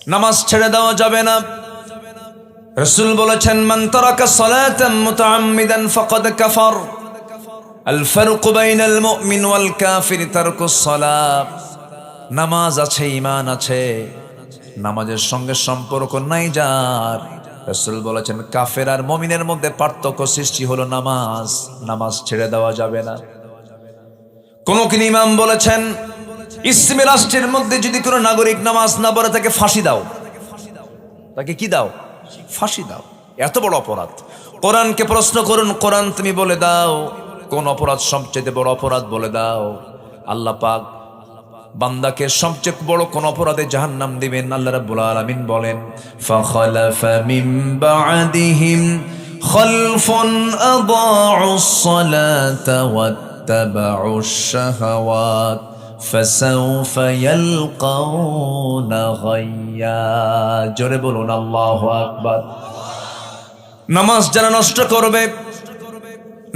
নামাজ ছেড়ে দেওয়া যাবে না। রাসূল বলেছেন, মান তারাকা সালাতান মুতাআম্মিদান ফাকাদ কাফার। আল ফারকু বাইনাল মুমিন ওয়াল কাফির তারকুস সালাত। নামাজ আছে, ঈমান আছে, নামাজের সঙ্গে সম্পর্ক নাই যার, রাসূল বলেছেন কাফের আর মুমিনের মধ্যে পার্থক্য সৃষ্টি হলো নামাজ। নামাজ ছেড়ে দেওয়া যাবে না। কোন ইমাম বলেছেন, ইসলামী রাষ্ট্রের মধ্যে যদি কোনো নাগরিক নামাজ না পড়ে তাকে ফাঁসি দাও। তাকে কি দাও? ফাঁসি দাও। এত বড় অপরাধ। কোরআনকে প্রশ্ন করুন, কোরআন তুমি বলে দাও কোন অপরাধ সবচেয়ে বড় অপরাধ বলে দাও। আল্লাহ পাক বান্দাকে সবচেয়ে বড় কোন অপরাধে জাহান্নাম দিবেন? আল্লাহ রাব্বুল আলামিন বলেন, ফাখালাফা মিন বা'দিহিম খালফুন আদাউস সালাতা ওয়াত্তাবাউশ শাহাওয়াত ফাসাউফা ইয়ালকাউনা গায়্যা। জোরে বলুন আল্লাহু আকবার। নামাজ যারা নষ্ট করবে,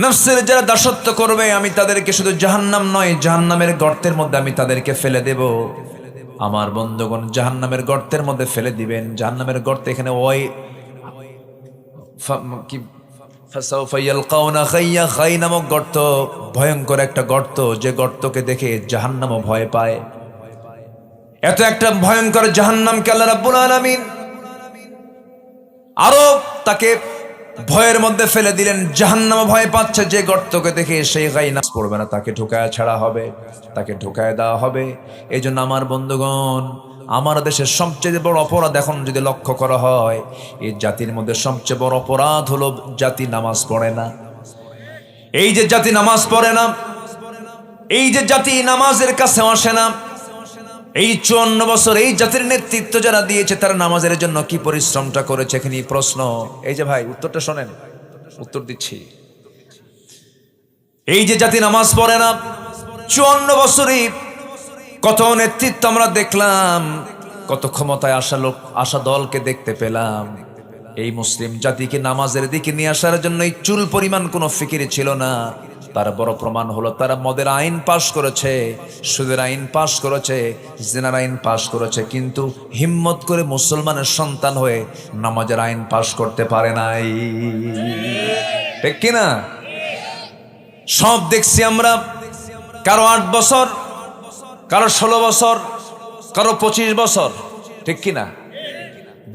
নফসের যারা দাসত্ব করবে, আমি তাদেরকে শুধু জাহান্নাম নয়, জাহান্নামের গর্তের মধ্যে আমি তাদেরকে ফেলে দেব। আমার বন্ধুগণ, জাহান্নামের গর্তের মধ্যে ফেলে দিবেন। জাহান্নামের গর্ত এখানে ওই ফাসাউফা ইয়ালকাউনা গায়্যা, গায় নামক গর্ত, ভয়ঙ্কর একটা গর্ত, যে গর্তকে দেখে জাহান্নামও ভয় পায়। এত একটা ভয়ঙ্কর জাহান্নামকে আল্লাহ রাব্বুল আলামিন আরো তাকে ভয়ের মধ্যে ফেলে দিলেন। জাহান্নাম ভয় পাচ্ছে যে গর্তকে দেখে, সেই গায়ে নামাজ পড়বে না, তাকে ঢুকায় ছাড়া হবে, তাকে ঢুকায় দেওয়া হবে। এই জন্য আমার বন্ধুগণ, আমার দেশের সবচেয়ে বড় অপরাধ এখন যদি লক্ষ্য করা হয়, এই জাতির মধ্যে সবচেয়ে বড় অপরাধ হলো জাতি নামাজ পড়ে না। এই যে জাতি নামাজ পড়ে না, এই যে জাতি নামাজের কাছে আসে না, এই 54 বছর এই জাতির নেতৃত্ব যারা দিয়েছে, তারা নামাজের জন্য কি পরিশ্রমটা করেছে, এখানে প্রশ্ন। এই যে ভাই, উত্তরটা শোনেন, উত্তর দিচ্ছি। এই যে জাতি নামাজ পড়ে না, 54 বছরই কত নেতৃত্ব আমরা দেখলাম, কত ক্ষমতায় আসা দলকে দেখতে পেলাম। এই মুসলিম জাতিকে নামাজের দিকে নিয়ে আসার জন্য এই চুল পরিমাণ কোনো ফিকির ছিল না। তার বড় প্রমাণ হলো, তারা মদের আইন পাশ করেছে, সুদের আইন পাশ করেছে, জিনার আইন পাশ করেছে, কিন্তু হিম্মত করে মুসলমানের সন্তান হয়ে নামাজের আইন পাশ করতে পারে নাই। ঠিক কিনা? সব দেখছি আমরা, কারো 8 বছর, কারো 16 বছর, কারো 25 বছর। ঠিক কিনা?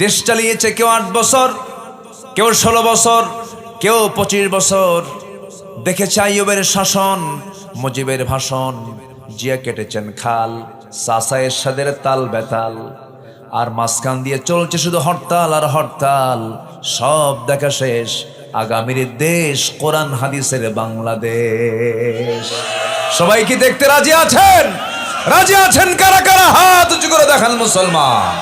দেশ চালিয়েছে কেউ 8 বছর, কেউ 16 বছর, কেউ 25 বছর। দেখেছে আইয়ুবের শাসন, মুজিবের ভাষণ, জিয়া কেটেছেন খাল, চাচা এরশাদের তাল বেতাল, আর মাঝখান দিয়ে চলছে শুধু হরতাল আর হরতাল। সব দেখা শেষ, আগামীর দেশ কোরআন হাদিসের বাংলাদেশ। সবাই কি দেখতে রাজি আছেন? রাজি আছেন কারা কারা? হাত উঁচু করে দেখান মুসলমান।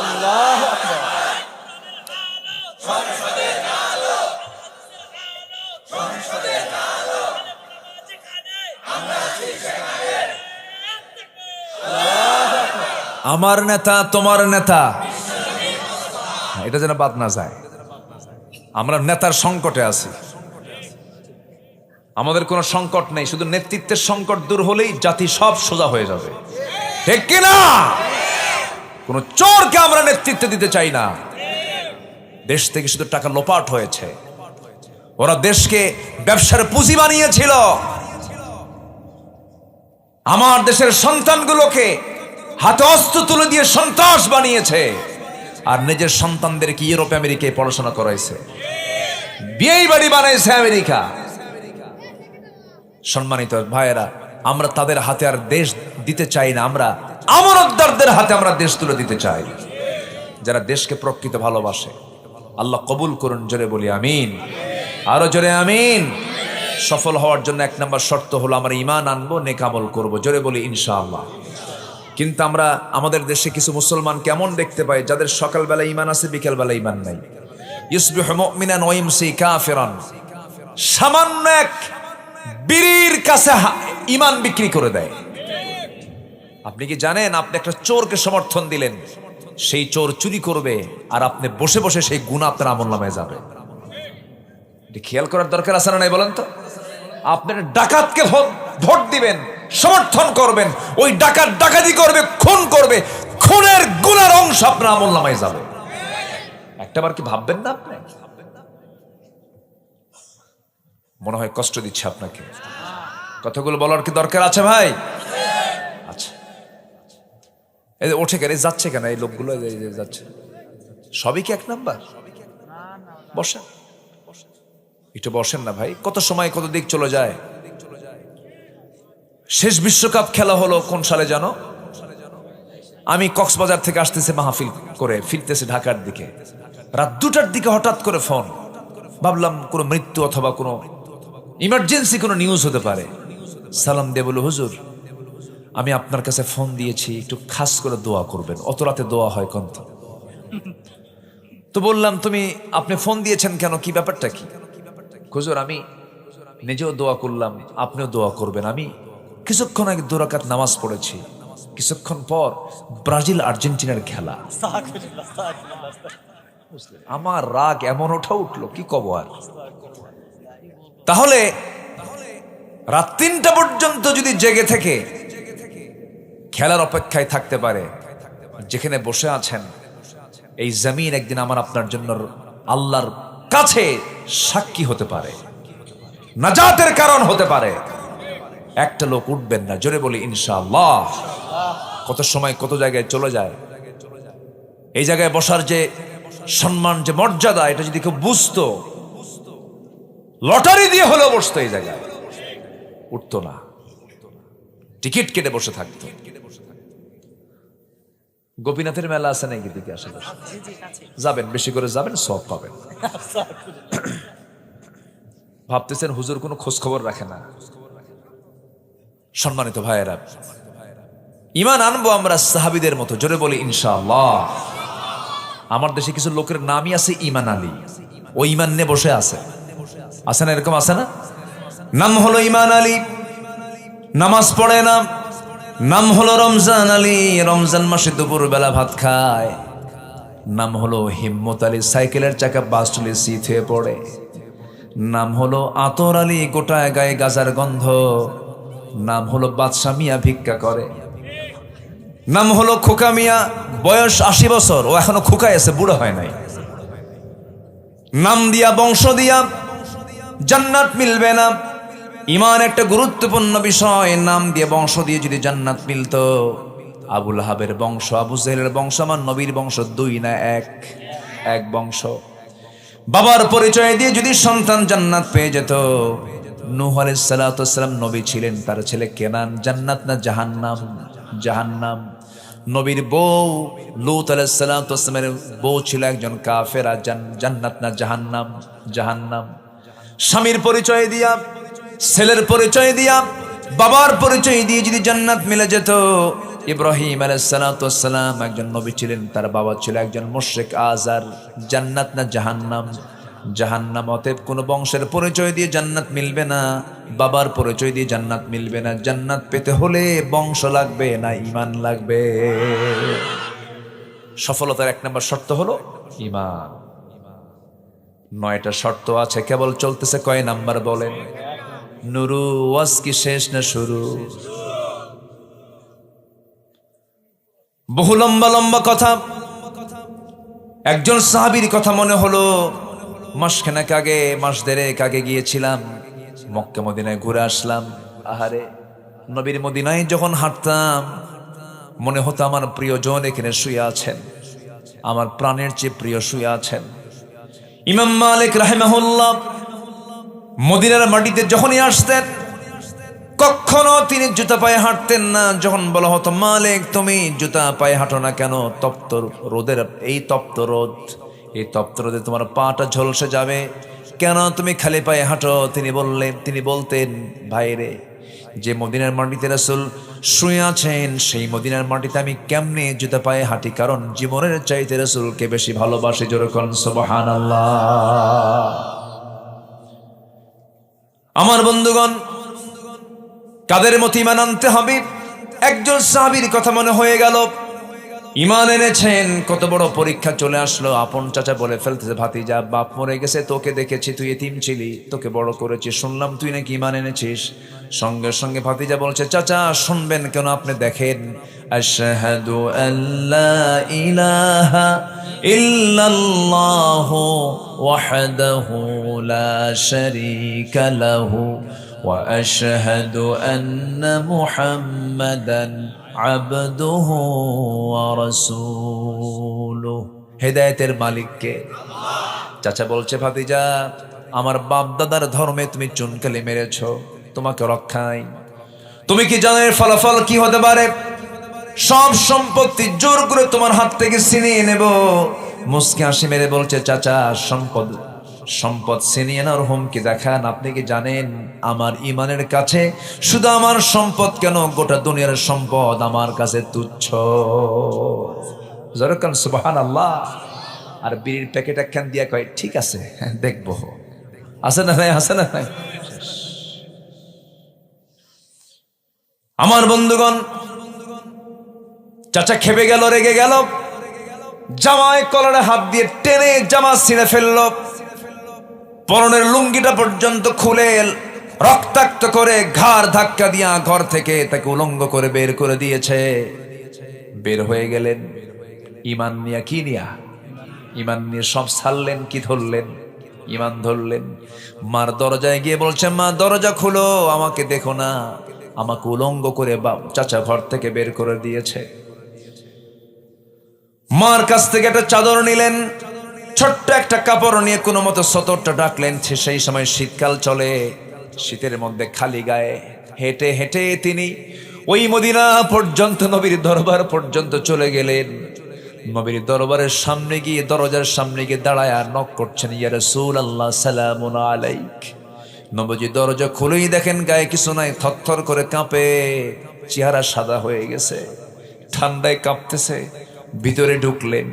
আল্লাহু আকবার। আমার নেতা তোমার নেতা, এটা যেন বাদ না যায়। আমরা নেতার সংকটে আছি, আমাদের কোনো সংকট নেই, শুধু নেতৃত্বের সংকট দূর হলেই জাতি সব সোজা হয়ে যাবে। ঠিক কিনা? কোন চোরকে আমরা নেতৃত্ব দিতে চাই না। দেশ থেকে শুধু টাকা লোপাট হয়েছে, ওরা দেশকে ব্যবসার পুঁজি বানিয়েছিল। আমার দেশের সন্তানগুলোকে হাতে অস্ত্র তুলে দিয়ে সন্ত্রাস বানিয়েছে, আর নিজের সন্তানদেরকে ইউরোপ আমেরিকায় পড়াশোনা করাইছে, বিয়ে বাড়ি বানাইছে আমেরিকা। সম্মানিত ভাইয়েরা, আমরা তাদের হাতে আর দেশ দিতে চাই না, আমরা আমানতদারদের হাতে আমরা দেশ তুলে দিতে চাই, যারা দেশকে প্রকৃত ভালোবাসে। আল্লাহ কবুল করুন, জোরে বলি আমিন, আরো জোরে আমিন। সফল হওয়ার জন্য 1 নম্বর শর্ত হলো আমরা ঈমান আনবো, নেক আমল করবো, জোরে বলি ইনশাআল্লাহ। কিন্তু আমরা আমাদের দেশে কিছু মুসলমান কেমন দেখতে পাই, যাদের সকালবেলা ঈমান আছে, বিকেলবেলা ঈমান নাই। ইউসবিহু মুমিনান ওয়া ইমসি কাফিরান। সামান্য এক বিড়ির কাছে ঈমান বিক্রি করে দেয়। আপনি কি জানেন, আপনি একটা চোরকে সমর্থন দিলেন, সেই চোর চুরি করবে, আর আপনি বসে বসে সেই গুনাহ আপনার আমলনামায় যাবে। এটা খেয়াল করার দরকার আছে না নাই বলেন তো? আপনি ডাকাতকে ভোট দিবেন, সমর্থন করবেন, ওই ডাকাত ডাকাতি করবে, খুন করবে, খুনের গুনার অংশ আপনার আমলনামায় যাবে। একটাবার কি ভাববেন না আপনি? মনে হয় কষ্ট দিচ্ছে আপনাকে। কথাগুলো বলার কি দরকার আছে ভাই? আচ্ছা, এই ওঠে কেন, যাচ্ছে কেন এই লোকগুলো? যাচ্ছে সবই কি এক নাম্বার? বসেন, একটু বসেন না ভাই। কত সময় কত দিক চলে যায়। শেষ বিশ্বকাপ খেলা হলো কোন সালে জানো? আমি কক্সবাজার থেকে আসতেছি মাহফিল করে, ফিরতেছি ঢাকার দিকে, রাত 2টার দিকে হঠাৎ করে ফোন। ভাবলাম কোনো মৃত্যু অথবা কোনো ইমার্জেন্সি কোনো নিউজ হতে পারে। সালাম দিয়ে বলে, হুজুর আমি আপনার কাছে ফোন দিয়েছি, একটু খাস করে দোয়া করবেন। অত রাতে দোয়া হয় কন্ত? তো বললাম, আপনি ফোন দিয়েছেন কেন, কি ব্যাপারটা কি? হুজুর আমি নিজেও দোয়া করলাম, আপনিও দোয়া করবেন। আমি কিছুক্ষণ আগে 2 রাকাত নামাজ পড়েছি, কিছুক্ষণ পর ব্রাজিল আর্জেন্টিনার খেলা। আমার রাগ এমন উঠলো, কি কব আর। তাহলে রাত 3টা পর্যন্ত যদি জেগে থেকে খেলার অপেক্ষায় থাকতে পারে, যেখানে বসে আছেন এই জমিন একদিন আমার আপনার জন্য আল্লাহর কাছে সাক্ষী হতে পারে, নাজাতের কারণ হতে পারে। একটা লোক উঠবেন না, জোরে বলি ইনশাআল্লাহ। কত সময় কত জায়গায় চলে যায়। এই জায়গায় বসার যে সম্মান, যে মর্যাদা, এটা যদি কেউ বুঝতো, লটারি দিয়ে হলেও বসতো, এই জায়গায় উঠতো না, টিকিট কেটে বসে থাকতো। গোপীনাথের মেলা আছে নাকি দিকে? আসলে যাবেন, বেশি করে যাবেন, সব পাবেন। ভাবতেছেন হুজুর কোনো খোঁজ খবর রাখে না। সম্মানিত ভাইয়েরা, ঈমান আনবো আমরা সাহাবীদের মতো, জোরে বলি ইনশাআল্লাহ। আমার দেশে কিছু লোকের নামই আছে ঈমান আলী, ও ঈমান নিয়ে বসে আছে না? এরকম আছে না? নাম হলো ঈমান আলী, নামাজ পড়ে না। নাম হলো রমজান আলী, রমজান মাসে দুপুর বেলা ভাত খায়। নাম হলো হিম্মত আলী, সাইকেলের চাকা বাস্টলে শীত হয়ে পড়ে। নাম হলো আতর আলী, গোটায় গায়ে গাজার গন্ধ। নাম হলো বাদশা মিয়া, ভিক্ষা করে। নাম হলো খোকা মিয়া, বয়স 80 বছর, ও এখনো খোকায় আছে, বুড়ো হয় নাই। নাম দিয়া বংশ দিয়া জান্নাত মিলবে না। ঈমান একটা গুরুত্বপূর্ণ বিষয়। নাম দিয়ে বংশ দিয়ে যদি জান্নাত মিলতো, আবুল আহাবের বংশ, আবু জেহেলের বংশ, আমার নবীর বংশ 2 না 1 বংশ। বাবার পরিচয় দিয়ে যদি সন্তান জান্নাত পেয়ে যেত, নূহ আলাইহিস সালাতু ওয়াস সালাম নবী ছিলেন, তার ছেলে কেনান জান্নাত না জাহান্নাম? জাহান্নাম। নবীর বউ লূত আলাইহিস সালাতু ওয়াস সালামের বউ ছিল একজন কাফেরা, জান্নাত না জাহান্নাম? জাহান্নাম। স্বামীর পরিচয় দিয়া, ছেলের পরিচয় দিয়া, বাবার পরিচয় দিয়ে যদি জান্নাত মিলে যেত, ইব্রাহিম আলাইহিস সালাতু ওয়াস সালাম একজন নবী ছিলেন, তার বাবা ছিল একজন মুশরিক আযার, জান্নাত না জাহান্নাম? জাহান্নাম। অতএব কোন বংশের পরিচয় দিয়ে জান্নাত মিলবে না, বাবার পরিচয় দিয়ে জান্নাত মিলবে না। জান্নাত পেতে হলে বংশ লাগবে না ঈমান লাগবে? সফলতার 1 নম্বর শর্ত হলো ঈমান। 9টা শর্ত আছে, কেবল চলতেছে কয় নাম্বার বলেন? নুরু। ওয়াজ কি শেষ না শুরু? বহু লম্বা লম্বা কথা। একজন সাহাবীর কথা মনে হলো। মাসখানেক আগে, মাস 1.5 আগে গিয়েছিলাম মক্কা মদিনায়, ঘুরে আসলাম। আহারে, নবীর মদিনায় যখন হাঁটতাম মনে হতো আমার প্রিয়জন এখানে শুয়ে আছেন, আমার প্রাণের চেয়ে প্রিয় শুয়ে আছেন। ইমাম মালিক রাহিমাহুল্লাহ মদিনার মাটিতে যখনই আসতেন, কখনো তিনি জুতা পায়ে হাঁটতেন না। যখন বলা হতো, মালিক তুমি জুতা পায়ে হাঁটো না কেন? তপ্ত রোদের, এই তপ্ত রোদ, এই তপ্ত রোদে তোমার পাটা ঝলসে যাবে, কেন তুমি খালি পায়ে হাঁটো? তিনি বলতেন, ভাইরে, যে মদিনার মাটিতে রাসূল শুয়ে আছেন, সেই মদিনার মাটিতে আমি কেমনে জুতা পায়ে হাঁটি? কারণ জীবনের চাইতে রাসূলকে বেশি ভালোবাসি। জোরে কোন সুবহানাল্লাহ। আমার বন্ধুগণ, কাদের মতো ঈমান আনতে হবে? একজন সাহাবীর কথা মনে হয়ে গেল। ঈমান এনেছেন, কত বড় পরীক্ষা চলে আসলো। আপন চাচা বলে ফেলতেছে, ভাতিজা বাপ মরে গেছে, তোকে দেখেছি তুই এতিম ছিলি, তোকে বড় করেছি, শুনলাম তুই নাকি ঈমান এনেছিস। সঙ্গে সঙ্গে ভাতিজা বলছে, চাচা শুনবেন কেন, আপনি দেখেন, আশহাদু আল্লা ইলাহা ইল্লাল্লাহু ওয়াহদাহু লা শারীকা লাহু ওয়া আশহাদু আন্না মুহাম্মাদান আবদুহু ওয়া রাসূলুহু। হেদায়েতের মালিক কে? চাচা বলছে, ভাতিজা আমার বাপ দাদার ধর্মে তুমি চুনকালি মেরেছো, তোমাকে রক্ষাই। তুমি কি জানো এর ফলাফল কি হতে পারে? সব সম্পত্তি জোর করে তোমার হাত থেকে ছিনিয়ে নেব। মুস্কি হাসি মেরে বলছে, চাচা সম্পদ ছিনিয়ে নেওয়ার হুমকি দেখান, আপনি কি জানেন আমার ঈমানের কাছে শুধু আমার সম্পদ কেন, গোটা দুনিয়ার সম্পদ আমার কাছে তুচ্ছ। জরকান সুবহানাল্লাহ। আর বিড়ির প্যাকেট একখান দিয়া কয়, ঠিক আছে দেখবো, আছে না ভাই, আছে না ভাই। আমার বন্ধুগণ, চাচা খেপে গেল, রেগে গেল, জামায় কলারে হাত দিয়ে টেনে জামা ছিঁড়ে ফেলল, পরনের লুঙ্গিটা পর্যন্ত খুলে রক্তাক্ত করে ঘাড় ধাক্কা দিয়া ঘর থেকে তাকে উলঙ্গ করে বের করে দিয়েছে। বের হয়ে গেলেন ঈমান নিয়া। কি নিয়া? ঈমান নিয়ে। সব ছাড়লেন, কি ধরলেন? ঈমান ধরলেন। মার দরজায় গিয়ে বলছে, মা দরজা খুলো, আমাকে দেখো না, আমাকে উলঙ্গ করে বাপ চাচা ঘর থেকে বের করে দিয়েছে। মার কাছ থেকে একটা চাদর নিলেন, ছোট্ট একটা কাপড় নিয়ে কোনো মতো সতরটা ডাকলেন। সেই সময় শীতকাল চলে, শীতের মধ্যে খালি গায়ে হেঁটে হেঁটে তিনি ওই মদিনা পর্যন্ত, নবীর দরবার পর্যন্ত চলে গেলেন। নবীর দরবারের সামনে গিয়ে, দরজার সামনে গিয়ে দাঁড়ায় আর নক করছেন, ইয়া রাসূলুল্লাহ সালামুন আলাইক। নবীজি দরজা খুলেই দেখেন গায়ে কিছু নাই, থরথর করে কাঁপে, চেহারা সাদা হয়ে গেছে, ঠান্ডায় কাঁপতেছে। ভিতরে ঢুকলেন,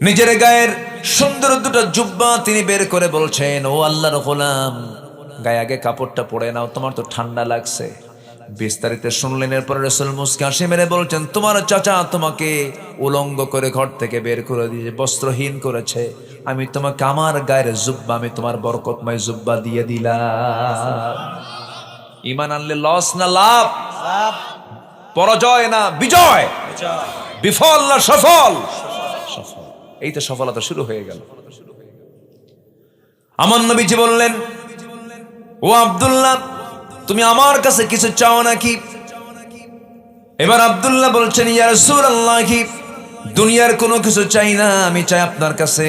নিজের গায়ের সুন্দর দুটো জুব্বা তিনি বের করে বলছেন, ও আল্লাহর গোলাম, গায়ে আগে কাপড়টা পরে নাও, তোমার তো ঠান্ডা লাগছে। বিস্তারিত শুনলেন। এরপর রাসূল মুস্কি হাসি মেরে বলছেন, তোমার চাচা তোমাকে উলঙ্গ করে ঘর থেকে বের করে দিয়েছে, বস্ত্রহীন করেছে, আমি তোমাকে আমার গায়ের জুব্বা, আমি তোমার বরকতময় জুব্বা দিয়ে দিলাম। ঈমান আনলে লস না লাভ? পরাজয় না বিজয়? বিফল না সফল? সফল। এই তো সফলতা শুরু হয়ে গেল। আমার নবীজি বললেন, ও আব্দুল্লাহ, তুমি আমার কাছে কিছু চাও নাকি? এবার আব্দুল্লাহ বলছেন, ইয়া রাসূলুল্লাহ, দুনিয়ার কোনো কিছু চাই না, আমি চাই আপনার কাছে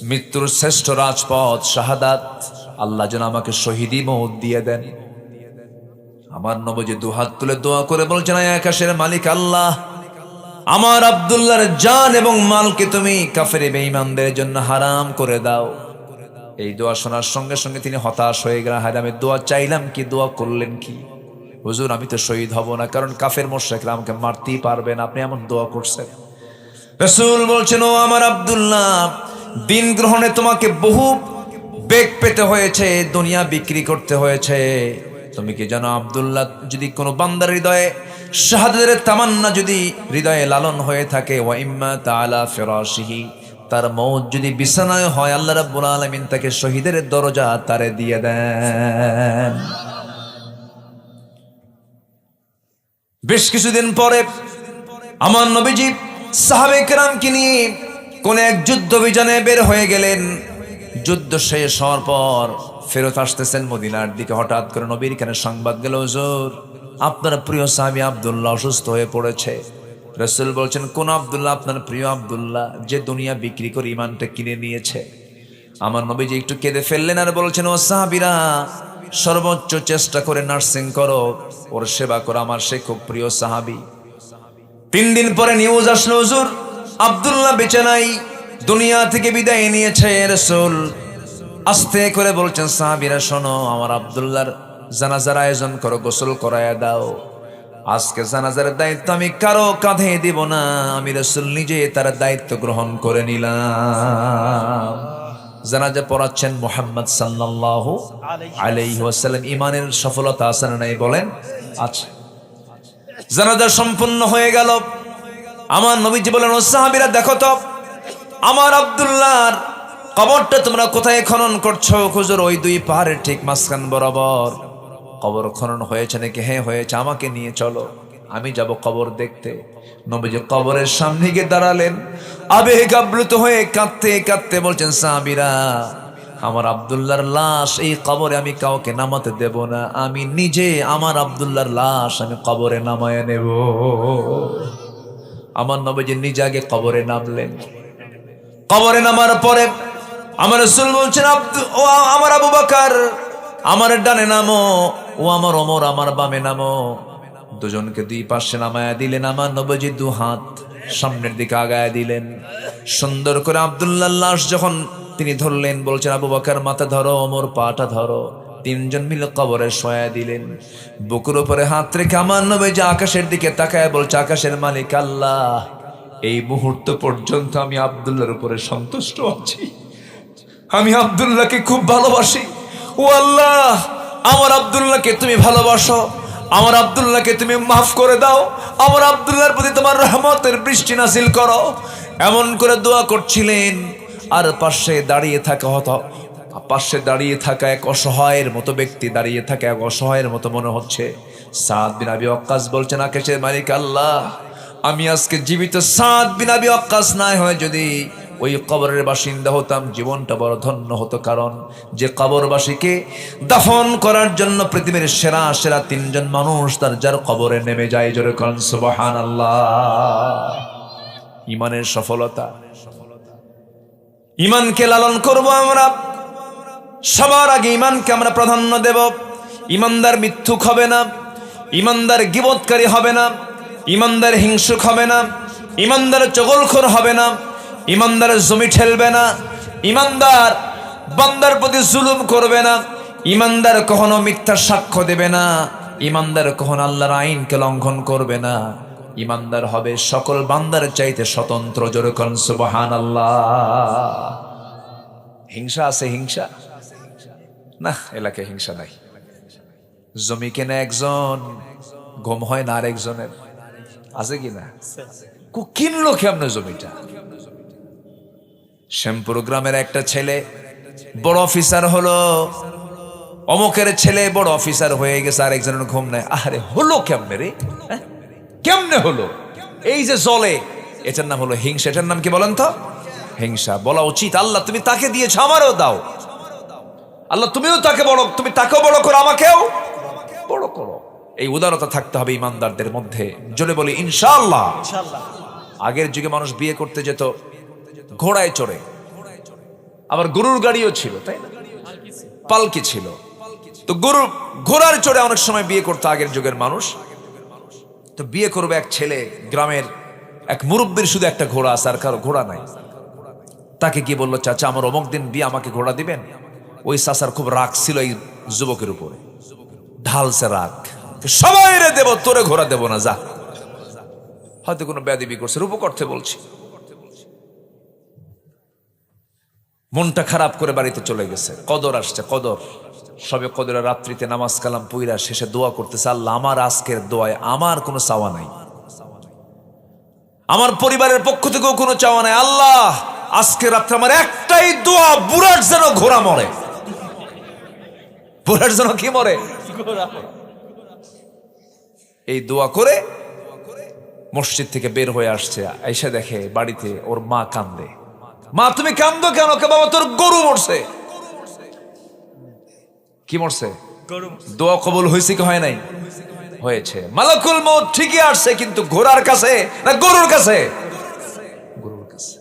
মৃত্যুর শ্রেষ্ঠ রাজপথ শাহাদাত, আল্লাহ যেন আমাকে শহীদি মওত দিয়ে দেন। আমার নবীজি দুহাত তুলে দোয়া করে বলছেন, আয় আকাশের মালিক আল্লাহ, আমার আব্দুল্লাহর জান এবং মালকে তুমি কাফের বেঈমানদের জন্য হারাম করে দাও। এই দোয়া শোনার সঙ্গে সঙ্গে তিনি হতাশ হয়ে গেলেন। হায়, আমি দোয়া চাইলাম কি, দোয়া করলেন কি? হুজুর, আমি তো শহীদ হব না, কারণ কাফের মুশরিকরা আমাকে মারতেই পারবে না, আপনি এমন দোয়া করছেন। রাসূল বলছেন, ও আমার আব্দুল্লাহ, দিন গ্রহণে তোমাকে বহু বেগ পেতে হয়েছে, দুনিয়া বিক্রি করতে হয়েছে। তুমি কি জানো আব্দুল্লাহ, যদি কোনো বান্দার হৃদয়ে শাহাদাতের তামান্না যদি হৃদয়ে লালন হয়ে থাকে, ওয়া ইম্মা তাআলা ফিরাশিহি, তার মওত যদি বিছানায় হয়, আল্লাহ রাব্বুল আলামিন তাকে শহীদের দরজা তারে দিয়ে দেন। বেশ কিছুদিন পরে আমার নবীজি সাহাবায়ে কেরামকে নিয়ে কোন এক যুদ্ধ অভিযানে বের হয়ে গেলেন। যুদ্ধ শেষ হওয়ার পর ফেরত আসতেছেন মদিনার দিকে, হঠাৎ করে নবীর কানে সংবাদ গেল, হুজুর, আপনার প্রিয় সাহাবী আব্দুল্লাহ অসুস্থ হয়ে পড়েছে। রাসূল বলছেন, কোন আব্দুল্লাহ? আপনার প্রিয় আব্দুল্লাহ, যে দুনিয়া বিক্রি করে ঈমানটা কিনে নিয়েছে। আমার নবীজি একটু কেঁদে ফেললেন আর বলছেন, ও সাহাবীরা, সর্বোচ্চ চেষ্টা করে নার্সিং করো, ওর সেবা করো, আমার সে খুব প্রিয় সাহাবী। 3 দিন পরে নিউজ আসলো, হুজুর আব্দুল্লাহ বেঁচে নাই, দুনিয়া থেকে বিদায় নিয়েছে। রাসূল আস্তে করে বলছেন, সাহাবীরা শোনো, আমার আব্দুল্লাহর জানাজার আয়োজন করো, গোসল করায়া দাও। আজকে জানাজার দায়িত্ব আমি কারো কাঁধে দিব না, আমি রাসূল নিজে তার দায়িত্ব গ্রহণ করে নিলাম। জানাজা পড়াচ্ছেন মুহাম্মদ সাল্লাল্লাহু আলাইহি ওয়াসাল্লাম। ঈমানের সফলতা আছে না নাই বলেন? আচ্ছা, জানাজা সম্পূর্ণ হয়ে গেল। আমার নবীজি বলেন, ও সাহাবীরা দেখো তো আমার আব্দুল্লাহর কবরটা তোমরা কোথায় খনন করছো? হুজুর ওই দুই পাহাড়ের ঠিক মাঝখান বরাবর কবর খনন হয়েছে নাকি? হ্যাঁ হয়েছে, আমাকে নিয়ে চলো, আমি যাব কবর দেখতে। নবীজি কবরের সামনে গিয়ে দাঁড়ালেন, আবেগ আপ্লুত হয়ে কাঁদতে কাঁদতে বলছেন, সাহাবীরা আমার আব্দুল্লাহর লাশ এই কবরে আমি কাউকে নামাতে দেব না, আমি নিজে আমার আব্দুল্লাহর লাশ আমি কবরে নামায় নেব। আমার নবীজি নিজে আগে কবরে নামলেন। কবরে নামার পরে আমার রাসূল বলছেন, ও আমার আবু বকর আমার ডানে নামো, ও আমার ওমর আমার বামে নামো। দুজনকে দুই পাশে নামায়া দিলেন। আমার নবীজি দু হাত সামনের দিকে আগায়া দিলেন। সুন্দর করে আব্দুল্লাহর লাশ যখন তিনি ধরলেন, বলছেন আবু বকর মাথা ধরো, ওমর পাটা ধরো। তিনজন মিলে কবরে শোয়া দিলেন। বুকের উপরে হাত রেখে আমার নবীজি আকাশের দিকে তাকায় বলছে, আকাশের মালিক আল্লাহ, এই মুহূর্ত পর্যন্ত আমি আব্দুল্লাহর উপরে সন্তুষ্ট আছি, আমি আব্দুল্লাহকে খুব ভালোবাসি। ও আল্লাহ, আমার আব্দুল্লাহকে তুমি ভালোবাসো, আমার আব্দুল্লাহকে তুমি মাফ করে দাও, আমার আব্দুল্লাহর প্রতি তোমার রহমতের বৃষ্টি নাযিল করো। এমন করে দোয়া করছিলেন। আর পাশে দাঁড়িয়ে থাকা এক অসহায়ের মতো ব্যক্তি দাঁড়িয়ে থাকা এক অসহায়ের মতো মনে হচ্ছে। সাদ বিন আবি ওয়াক্কাস বলছেন, আকাশের মালিক আল্লাহ, আমি আজকে জীবিত সাদ বিন আবি ওয়াক্কাস না হয় যদি ওই কবরের বাসিন্দা হতাম, জীবনটা বড় ধন্য হতো। কারণ যে কবরবাসীকে দাফন করার জন্য পৃথিবীর সেরা সেরা তিনজন মানুষ তার যার কবরে নেমে যায়, জোরে কোন সুবহানাল্লাহ। ইমানের সফলতা, ইমানকে লালন করব আমরা। সবার আগে ইমানকে আমরা প্রাধান্য দেব। ইমানদার মিথ্যুক হবে না, ইমানদার গীবতকারী হবে না, ইমানদার হিংসুক হবে না, ইমানদার চগলখোর হবে না, ইমানদার জমি ঠেলবে না, ইমানদার বান্দার প্রতি জুলুম করবে না, ইমানদার কখনো মিথ্যা সাক্ষ্য দেবে না, ইমানদার কখনো আল্লাহর আইনকে লঙ্ঘন করবে না। ইমানদার হবে সকল বান্দার চাইতে স্বতন্ত্র, জোরে কোন সুবহানাল্লাহ। হিংসা আছে? হিংসা না, এলাকায় হিংসা নাই। জমি কেনা একজন, ঘুম হয় না আরেকজনের, আছে কি না? কিনলো কেমনে জমিটা? শ্যামপুর গ্রামের একটা ছেলে বড় অফিসার হলো, অমুকের ছেলে বড় অফিসার হয়ে গেছে, আরেকজনের ঘুম নাই। আরে হলো কেমনে রে? কেমনে হলো? এই যে জলে, এটার নাম হলো হিংসা। এটার নাম কি বলেন তো? হিংসা। বলা উচিত, আল্লাহ তুমি তাকে দিয়েছ, আমারও দাও। আল্লাহ তুমিও তাকে বড়, তুমি তাকেও বড় করো, আমাকেও বড় করো। এই উদারতা থাকতে হবে ইমানদারদের মধ্যে। জোরে বলি ইনশাআল্লাহ। আগের যুগে মানুষ বিয়ে করতে যেত ঘোড়ায় চড়ে, আবার গরুর গাড়িও ছিল, তাই না? পালকি ছিল। তো ঘোড়ার চড়ে অনেক সময় বিয়ে করতো আগের যুগের মানুষ। তো বিয়ে করবে এক ছেলে, গ্রামের এক মুরব্বীর শুধু একটা ঘোড়া আছে, আর কারো ঘোড়া নাই। তাকে কি বললো, চাচা আমার অমুক দিন বিয়ে, আমাকে ঘোড়া দিবেন? ওই চাচার খুব রাগ ছিল এই যুবকের উপরে, ঢালছে রাগ, সবাই রে দেব, তোরে ঘোড়া দেব না, যা। হয়তো কোনো বেয়াদবি করছে, রূপ করতে বলছি। মনটা খারাপ করে বাড়িতে চলে গেছে। কদর আসছে, কদর, সবে কদরের রাত্রিতে নামাজ কালাম পইরা শেষে দোয়া করতেছে, আল্লাহ আমার আজকের দোয়ায় আমার কোনো চাওয়া নাই, আমার পরিবারের পক্ষ থেকেও কোনো চাওয়া নাই, আল্লাহ আজকে রাত্রে আমার একটাই দোয়া, বুড়ার যেন ঘোড়া মরে। বুড়ার যেন কি মরে? এই দোয়া করে মসজিদ থেকে বের হয়ে আসছে, এসে দেখে বাড়িতে ওর মা কান্দে। মা তুমি কান্দো কেন? কে বাবা, তোর গরু মরছে। কি মরছে? দোয়া কবুল হয়েছে কি হয় নাই? হয়েছে। মালাকুল মউত ঠিকই আসছে, কিন্তু ঘোড়ার কাছে না গরুর কাছে? গরুর কাছে।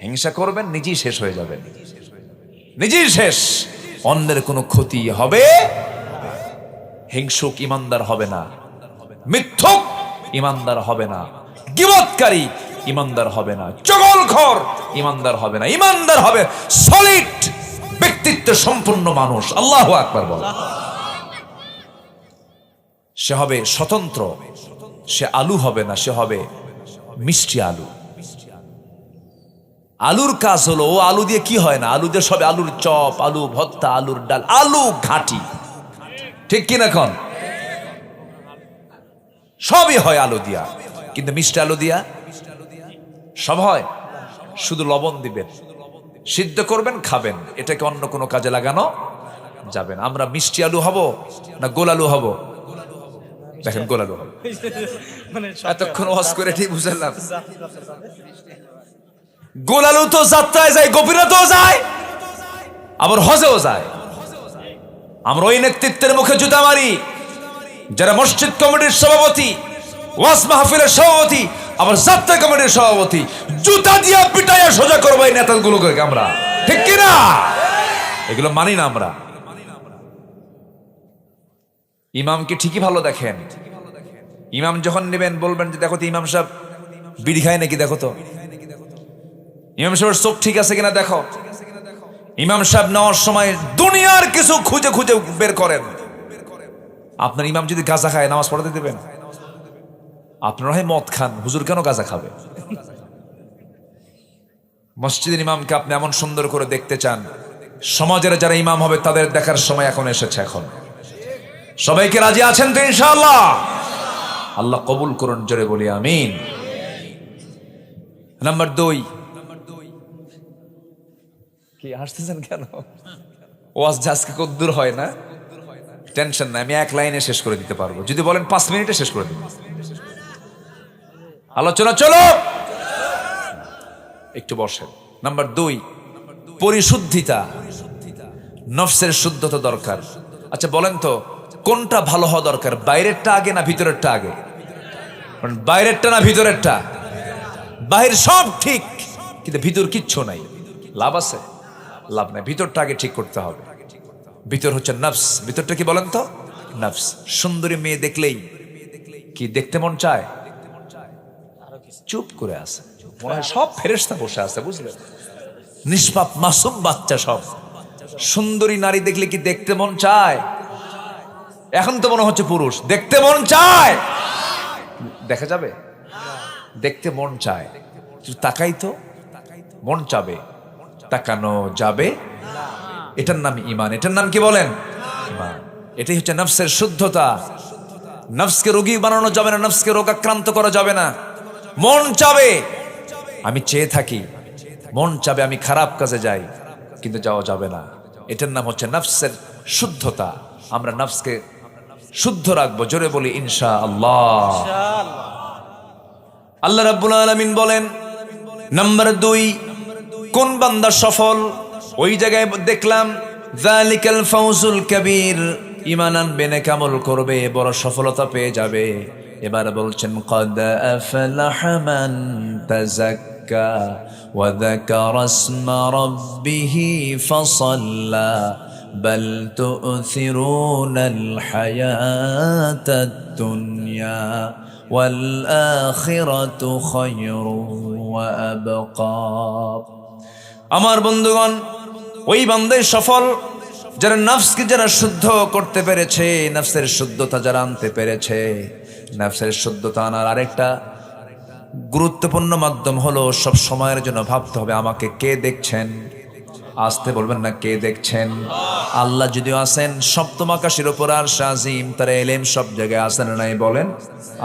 হিংসা করবেন, নিজেই শেষ হয়ে যাবেন, নিজেই শেষ। অন্যের কোনো ক্ষতি হবে। হিংসুক ইমানদার হবে না, মিথ্যুক ইমানদার হবে না, গীবতকারী ইমানদার হবে না, চগলখোর ইমানদার হবে না। ইমানদার হবে সলিড ব্যক্তিত্ব সম্পন্ন মানুষ। আল্লাহু আকবার বল। সে হবে স্বতন্ত্র, সে আলু হবে না, সে হবে মিষ্টি আলু। আলুর কাজ হলো, ও আলু দিয়ে কি হয় না, আলু দিয়ে সবে আলুর চপ, আলু ভর্তা, আলুর ডাল, আলু ঘাটি, ঠিক কিনা? এখন সবই হয় আলু দিয়া, কিন্তু মিষ্টি আলু দিয়া সব হয়, শুধু লবণ দিবেন, সিদ্ধ করবেন, খাবেন, এটাকে অন্য কোনো কাজে লাগানো যাবে না। আমরা মিষ্টি আলু হব না গোল আলু হব? দেখেন গোল আলু হব। এতক্ষণ ওয়াজ করে ঠিক বুঝলাম, গোল আলু তো যাত্রায় যায়, গোপীনাথেও যায়, আবার হজেও যায়। আমরা ওই নেতৃত্বের মুখে জুতা মারি যারা মসজিদ কমিটির সভাপতি, ওয়াজ মাহফিলের সভাপতি, আবার যাত্রা কমিটির সভাপতি। জুতা দিয়া পিটাইয়া সোজা করবো এই নেতাগুলোকে আমরা, ঠিক কিনা? এগুলো মানি না আমরা। ইমামকে ঠিকই ভালো দেখেন, ইমাম যখন নেবেন বলবেন যে দেখো তো ইমাম সাহেব বিড়ি খায় নাকি, দেখো তো ইমাম সাহেবের চোখ ঠিক আছে কিনা দেখো। ইমাম সাহেব নেওয়ার সময় দুনিয়ার কিছু খুঁজে খুঁজে বের করেন। আপনার ইমাম যদি গাঁজা খায় নামাজ পড়াতে দেবেন? আপনারা হয় মদ খান, হুজুর কেন গাঁজা খাবে? মসজিদের ইমামকে আপনি এমন সুন্দর করে দেখতে চান, সমাজের যারা ইমাম হবে তাদের দেখার সময় এখন এসেছে। এখন সবাইকে রাজি আছেন তো ইনশাআল্লাহ? আল্লাহ কবুল করুন, জোরে বলি আমিন। নাম্বার 2, কি হাসতেছেন কেন? ওয়াজ আজকে কদ্দুর হয় না, টেনশন না, আমি এক লাইনে শেষ করে দিতে পারবো। যদি বলেন 5 মিনিটে শেষ করে দিব। আলোচনা চলো, একটু বসেন। নাম্বার 2, পরিশুদ্ধিতা, নফসের শুদ্ধতা দরকার। আচ্ছা বলেন তো কোনটা ভালো হওয়া দরকার, বাইরেরটা আগে না ভিতরেরটা আগে? বাইরেরটা না ভিতরেরটা? বাহির সব ঠিক কিন্তু ভিতর কিচ্ছু নাই, লাভ আছে? লাভ নাই। ভিতরটা আগে ঠিক করতে হবে। ভিতর হচ্ছে নফস। ভিতরটা কি বলেন তো? নফস। সুন্দরী মেয়ে দেখলেই কি দেখতে মন চায়? চুপ করে আছে, মনে হয় সব ফেরেশতা বসে আছে, বুঝলেন? নিষ্পাপ মাসুম বাচ্চা সব। সুন্দরী নারী দেখলে কি দেখতে মন চায়? এখন তো মনে হচ্ছে পুরুষ, দেখতে মন চায়? দেখা যাবে? দেখতে মন চায়, তাকাই তো মন চাবে, তাকানো যাবে। এটার নাম ঈমান। এটার নাম কি বলেন? ঈমান। এটাই হচ্ছে নফসের শুদ্ধতা। নফসকে রোগী বানানো যাবে না, নফসকে রোগাক্রান্ত করা যাবে না। মন চাবে আমি চেয়ে থাকি, মন চাবে আমি খারাপ কাজে যাই, কিন্তু যাওয়া যাবে না। এটার নাম হচ্ছে নফসের শুদ্ধতা। আমরা নফসকে শুদ্ধ রাখবো, জোরে বলি ইনশাআল্লাহ। আল্লাহ রাব্বুল আলামিন বলেন নাম্বার 2, কোন বান্দা সফল? ওই জায়গায় দেখলাম যালিকাল ফাউজুল কাবীর, ঈমান আনবে, নেক আমল করবে, বড় সফলতা পেয়ে যাবে। এবার বলছেন ক্বাদ আফলাহা মান তাযাক্কা ওয়া যাকারা ইসমা রাব্বিহি ফাসাল্লা বাল তু'থিরুনাল হায়াতাদ দুনিয়া ওয়াল আখিরাতু খায়রুন ওয়া আবকা। আমার বন্ধুগণ, ওই বান্দাই সফল যারা নফসকে যারা শুদ্ধ করতে পেরেছে, নফসের শুদ্ধতা যারা আনতে পেরেছে। নফসের শুদ্ধতা আনার আরেকটা গুরুত্বপূর্ণ মাধ্যম হলো সব সময়ের জন্য ভাবতে হবে আমাকে কে দেখছেন। আসতে বলবেন না, কে দেখছেন? আল্লাহ যদিও আছেন সপ্তম আকাশের উপর আরশ আজিম, তার ইলম সব জায়গায় আছেন না নাই বলেন?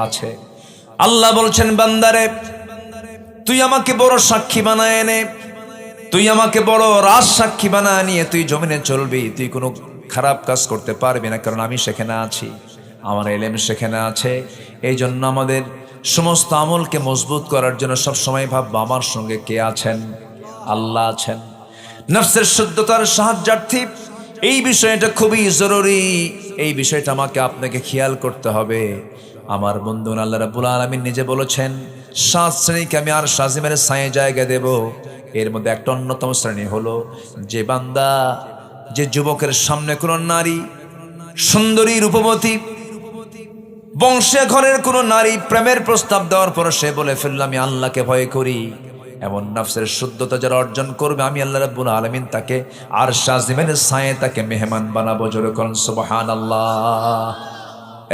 আছে। আল্লাহ বলছেন বান্দারে তুই আমাকে বড় সাক্ষী বানায় এনে, তুই আমাকে বড় রাজ সাক্ষী বানায় নিয়ে তুই জমিনে চলবি, তুই কোনো খারাপ কাজ করতে পারবি না, কারণ আমি সেখানে আছি, আমার ইলম সেখানে আছে। এই জন্য আমাদের সমস্ত আমলকে মজবুত করার জন্য সব সময় ভাববো আমার সঙ্গে কে আছেন? আল্লাহ আছেন। নফসের শুদ্ধতার সাহায্যার্থী এই বিষয়টা খুবই জরুরি। এই বিষয়টা আমাকে আপনাকে খেয়াল করতে হবে। আমার বন্ধু আল্লাহ রাব্বুল আলামিন নিজে বলেছেন 7 শ্রেণীকে আমি আর সাজিমের ছায়ে জায়গা দেব। এর মধ্যে একটা অন্যতম শ্রেণী হলো যে বান্দা, যে যুবকের সামনে কোনো নারী সুন্দরী রূপবতী বংশে ঘরের কোনো নারী প্রেমের প্রস্তাব দেওয়ার পর সে বলে ফেলল আমি আল্লাহকে ভয় করি, এমন নফসের শুদ্ধতা যারা অর্জন করবে আমি আল্লাহ রাব্বুল আলামিন তাকে আর সাজিমের ছায়ে তাকে মেহমান বানাবো। জোরে করুন সুবহানাল্লাহ।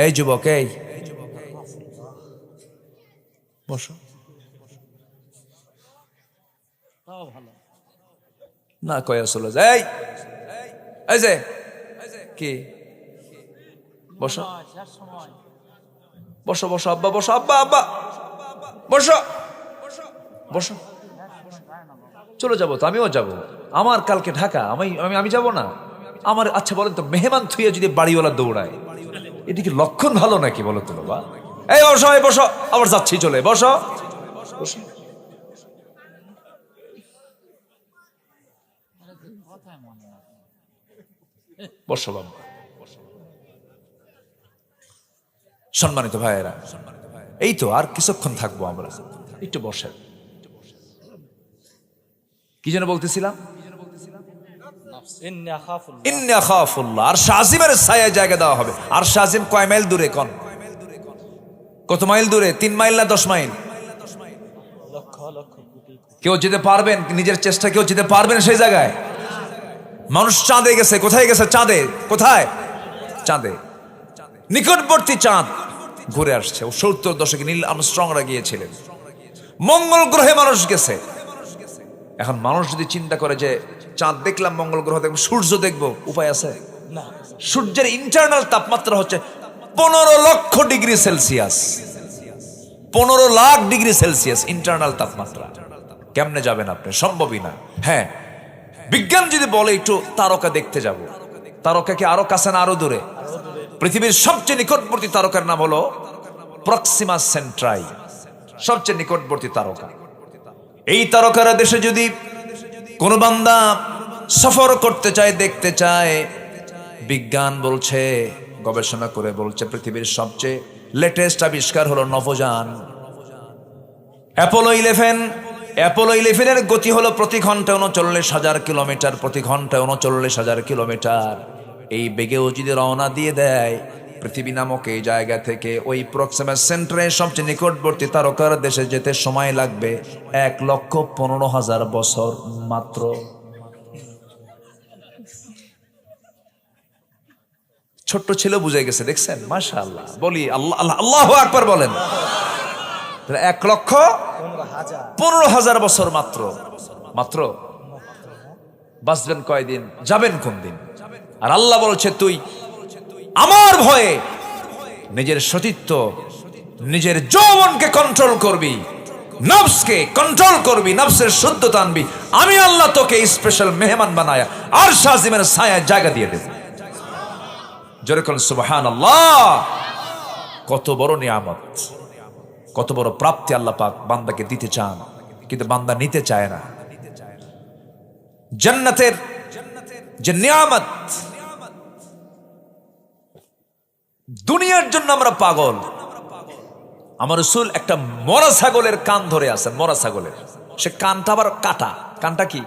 এই যুবক, এই বসো না, কয়া চলে যায়। এই যে কি বসো বসো বসো আব্বা, বসো আব্বা, আব্বা বসো। বসো। চলে যাবো তো, আমিও যাব। আমার কালকে ঢাকা, আমি যাব না। আমার আচ্ছা বলেন তো, মেহমান থুইয়া যদি বাড়িওয়ালা দৌড়ায়, এদিকে লক্ষণ ভালো নাকি বলো তো বাবা? এই বসো, এই বসো, আবার যাচ্ছি, চলে বসো, বসো। বসো বাবা। সম্মানিত ভাইয়েরা, এই তো আর কিছুক্ষণ থাকবো আমরা, একটু বসেন। কি যেন বলতেছিলাম? ইন্নী আখাফুল্লাহ। আর শাজিমের ছায়া জায়গা দেওয়া হবে। আর শাজিম কয় মাইল দূরে? কোন কত মাইল দূরে? 3 মাইল না 10 মাইল? কেউ যেতে পারবেন? নিজের চেষ্টা কেউ যেতে পারবেন সেই জায়গায়? মানুষ চাঁদে গেছে। কোথায় গেছে? চাঁদে। কোথায়? চাঁদে। নিকটবর্তী চাঁদ ঘুরে আসছে। 70 দশকে নীল আর্মস্ট্রংরা গিয়েছিলেন। মঙ্গল গ্রহে মানুষ গেছে। এখন মানুষ যদি চিন্তা করে যে চাঁদ দেখলাম, মঙ্গল গ্রহ দেখবো, সূর্য দেখবো, উপায় আছে? সূর্যের ইন্টারনাল তাপমাত্রা হচ্ছে 15 লক্ষ degree Celsius. 15 lakh degree Celsius internal তাপমাত্রা। কেমনে যাবেন আপনি? সম্ভবই না। হ্যাঁ, বিজ্ঞান যদি বলে একটু তারকা দেখতে যাব, তারকা কি আরো কাছে না আরো দূরে? পৃথিবীর সবচেয়ে নিকটবর্তী তারকার নাম হলো প্রক্সিমা সেন্ট্রাই, সবচেয়ে নিকটবর্তী তারকা। এই তারকার দেশে যদি কোনো বান্দা সফর করতে চায়, দেখতে চায়, বিজ্ঞান বলছে, গবেষণা করে বলছে, পৃথিবীর সবচেয়ে লেটেস্ট আবিষ্কার হলো নভোযান অ্যাপোলো 11। অ্যাপোলো 11 এর গতি হলো প্রতি ঘন্টায় 39,000 কিলোমিটার, প্রতি ঘন্টায় 39,000 কিলোমিটার। এই বেগেও যদি রওনা দিয়ে দেয় পৃথিবী নামক এই জায়গা থেকে ওই প্রক্সিমা সেন্টারের সবচেয়ে নিকটবর্তী তারকার দেশে যেতে সময় লাগবে 1,15,000 বছর মাত্র। ছোট্ট ছিল, বুঝে গেছে, দেখছেন? মাশাআল্লাহ। বলি আল্লাহ আল্লাহ, আল্লাহু আকবার বলেন। 1,15,000 বছর মাত্র। মাত্র বাঁচবেন কয়দিন? যাবেন কোন দিন? আর আল্লাহ বলছে, তুই আমার ভয়ে নিজের সতীত্ব, নিজের যৌবনকে কন্ট্রোল করবি, নফসকে কন্ট্রোল করবি, নফসের শুদ্ধতা আনবি। আমি আল্লাহ তোকে স্পেশাল মেহমান বানায়া আর শাজিমের ছায়া জায়গা দিয়ে দেব। জোরে কোন সুবহানাল্লাহ। কত বড় নিয়ামত, কত বড় প্রাপ্তি আল্লাহ পাক বান্দাকে দিতে চান, কিন্তু বান্দা নিতে চায় না। জান্নাতের যে নিয়ামত, দুনিয়ার জন্য আমরা পাগল। আমার রাসূল একটা মরা ছাগলের কান ধরে আছেন, মরা ছাগলের। সে কানটা আবার কাটা। কানটা কি?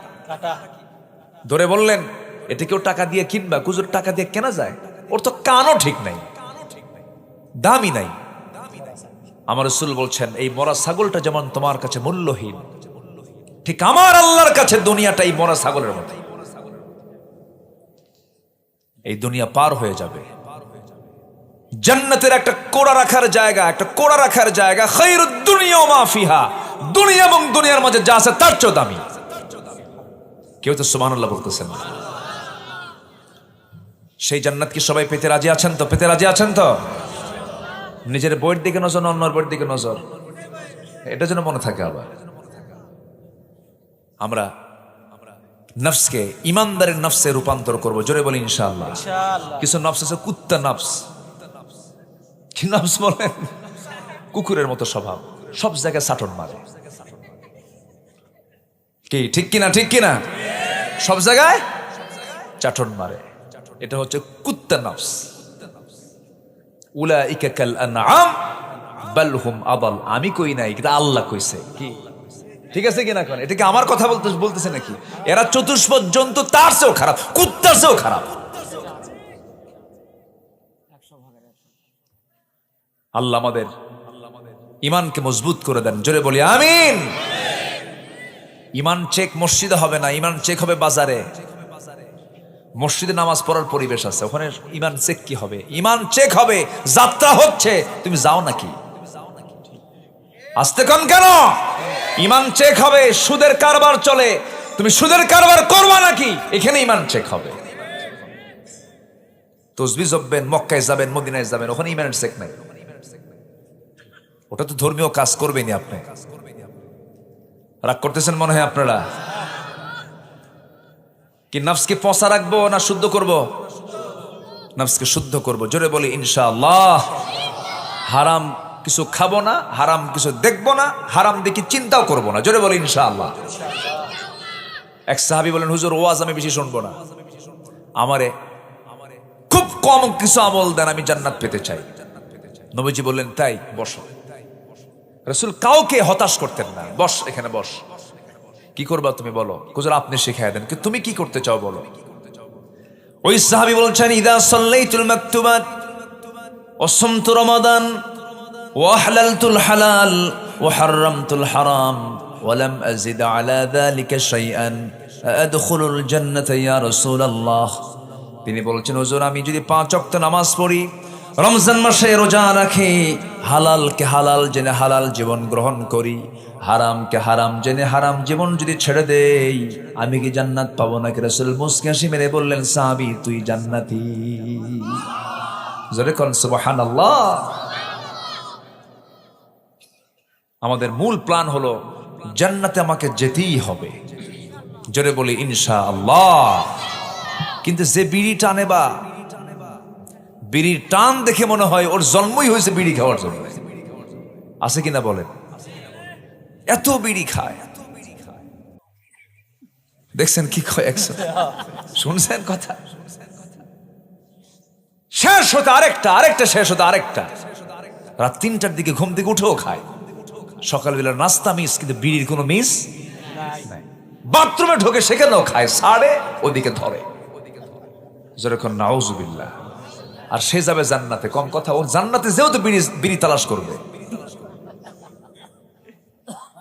ধরে বললেন, এটা কেউ টাকা দিয়ে কিনবা? কুজুর টাকা দিয়ে কেনা যায়? ওর তো কানও ঠিক নাই, দামি নাই। আমার রাসূল বলছেন, এই মরা ছাগলটা যেমন তোমার কাছে মূল্যহীন, ঠিক আমার আল্লাহর কাছে দুনিয়াটা এই মরা ছাগলের মতো। এই দুনিয়া পার হয়ে যাবে। জান্নাতের একটা কোড়া রাখার জায়গা, একটা কোড়া রাখার জায়গা, খায়রুদ দুনিয়া ওয়া মা ফিহা, দুনিয়া এবং দুনিয়ার মাঝে যা আছে তার চেয়ে দামি। কেউ তো সুবহানাল্লাহ বলতেছেন না। সেই জান্নাত কি সবাই পেতে রাজি আছেন তো? পেতে রাজি আছেন তো? নিজের বইয়ের দিকে নজর, অন্যর বইয়ের দিকে নজর, এটা যেন মনে থাকে। আবার আমরা নফসকে ইমানদারের নফসে রূপান্তর করব। জোরে বলি ইনশাআল্লাহ। কিছু নফস আছে কুত্তা নফস। কি নফস বলেন? কুকুরের মতো স্বভাব, সব জায়গায় সাটন মারে। কি ঠিক কিনা? ঠিক কিনা? সব জায়গায় চাটন মারে। এটা হচ্ছে কুত্তা নফস। উলাইকা কাল আনআম বাল হুম আদাল। আমি কই নাই, এটা আল্লাহ কইছে। কি ঠিক আছে কিনা? কোন এটা কি আমার কথা বলতেছে নাকি? এরা চতুষ্পদ জন্তু, তার চেয়েও খারাপ, কুত্তার চেয়েও খারাপ। আল্লাহ আমাদের ইমানকে মজবুত করে দেন। জোরে বলি আমিন। ইমান চেক মসজিদে হবে না, ইমান চেক হবে বাজারে। মসজিদে নামাজ পড়ার পরিবেশ আছে, ওখানে ইমান চেক কি হবে? ইমান চেক হবে, যাত্রা হচ্ছে, তুমি যাও নাকি? আসতে কম কেন? ইমান চেক হবে। সুদের কারবার চলে, তুমি সুদের কারবার করবা নাকি? এখানে ইমান চেক হবে। তসবিহ জপবেন, মক্কায় যাবেন, মদিনায় যাবেন, ওখানে ইমানের চেক নাই। ওটা তো ধর্মীয় কাজ করবেনি আপনি। রাগ করতেছেন মনে হয় আপনারা। কি নফসকে পচা রাখবো না শুদ্ধ করব? নফসকে শুদ্ধ করব। জোরে বলি ইনশাআল্লাহ। হারাম কিছু খাবো না, হারাম কিছু দেখবো না, হারাম দেখি চিন্তাও করবো না। জোরে বলি ইনশাআল্লাহ। এক সাহাবী বলেন, হুজুর ওয়াজ আমি বেশি শুনবো না, আমারে খুব কম কিছু আমল দেন, আমি জান্নাত পেতে চাই। নবীজি বললেন, তাই বসো। রাসূল কাউকে হতাশ করতেন না, বস এখানে বস, কি করবা তুমি বলো? হুজুর আপনি শিখায় দেন, তুমি কি করতে চাও বলো। ওই সাহাবী বলছেন, ইদা সাল্লাইতুল মাকতুবাত ওয়া সামতু রমাদান ওয়া আহলালতুল হালাল ওয়া হাররামতুল হারাম ওয়া লাম আযিদ আলা যালিকা শাইআন আদখুলুল জান্নাতা ইয়া রাসূলুল্লাহ। তিনি বলছেন, হুজুর আমি যদি 5 ওয়াক্ত নামাজ পড়ি, রমজান মাসে রোজা রাখি, হালালকে হালাল জেনে হালাল জীবন গ্রহণ করি, হারামকে হারাম জেনে হারাম জীবন যদি ছেড়ে দেই, আমি কি জান্নাত পাবো নাকি? রাসূল মুস্কি হাসি মেরে বললেন, সাহাবী তুই জান্নাতি। জোরে কোন সুবহানাল্লাহ। আমাদের মূল প্ল্যান হলো জান্নাতে আমাকে যেতেই হবে। জোরে বলি ইনশাআল্লাহ। কিন্তু যে বিড়ি টানে, বা বিড়ির টান দেখে মনে হয় ওর জন্মই হয়েছে বিড়ি খাওয়ার জন্য, আছে কিনা বলেন? এত বিড়ি খায়, দেখছেন কি কয়? শুনছেন কথা? শেষ হতে আরেকটা, আরেকটা শেষ হতে আরেকটা, রাত 3টার দিকে ঘুম থেকে উঠেও খায়, সকালবেলা নাস্তা মিস, কিন্তু বিড়ির কোনো মিস নাই। বাথরুমে ঢোকে সেখানেও খায়, সাড়ে ওদিকে ধরে। যেরকম নাউজুবিল্লাহ। আর সে যাবে জান্নাতে, কম কথা, ওর জান্নাতে যেও তো বিড়ি তালাশ করবে।